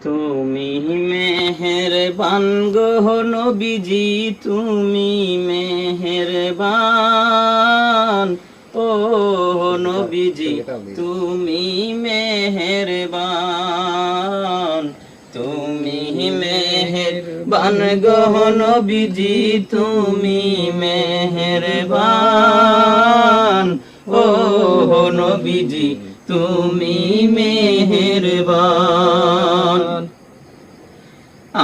তুমি মেহেরবান গো নবীজি, তুমি মেহেরবান। ও নবীজি তুমি মেহেরবান, তুমি মেহেরবান গো নবীজি, তুমি মেহেরবান। ও নবীজি তুমি মেহেরবান।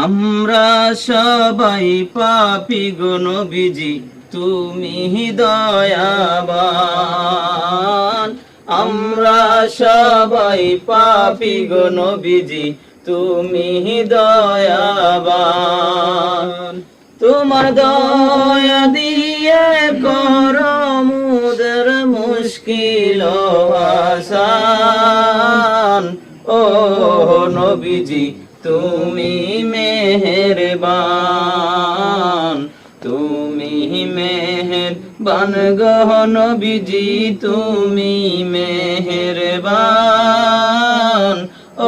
আমরা সবাই পাপী গো নবীজি, তুমি দয়াবান। আমরা সবাই পাপী গো নবীজি, তুমি দয়াবান। তোমার দয়া দিয়ে করো মুদের মুশকিল আসান। ও নবীজি তুমি মেহেরবান, তুমি মেহেরবান গো নবীজি, তুমি মেহেরবান।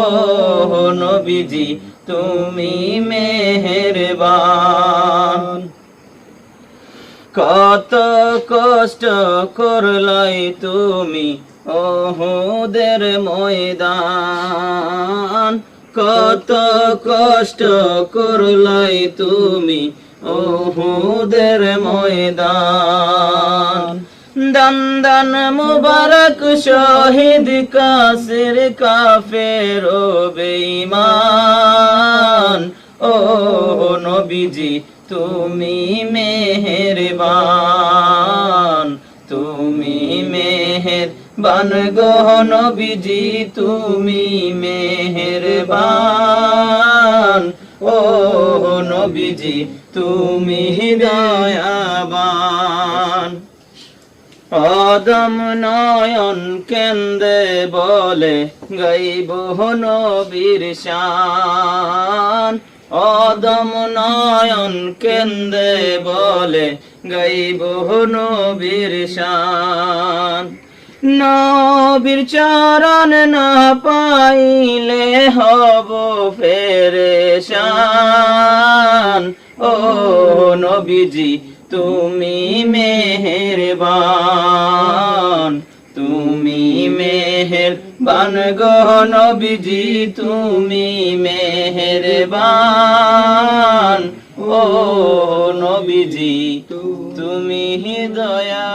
ও নবীজি তুমি মেহেরবান। কত কষ্ট করলাই তুমি ওহুদের ময়দান, কত কষ্ট করলাই তুমি ওহুদের ময়দান। দান দান মুবারক শহীদ কাসির কাফের ও বেঈমান। ও নবীজি তুমি মেহেরবান, তুমি মেহেরবান গো নবীজি, তুমি মেহেরবান। ও নবীজি তুমি দয়াবান। অদম নয়ন কেন্দে বলে গাইব নবীর শান। অদম নয়ন কেন্দে বলে গাইব নবীর শান। নবীর চরণ না পাইলে হব পেরেশান। ও নবীজি তুমি মেহেরবান, তুমি মেহেরবান গো নবীজি, তুমি মেহেরবান। ও নবীজি তুমি দয়া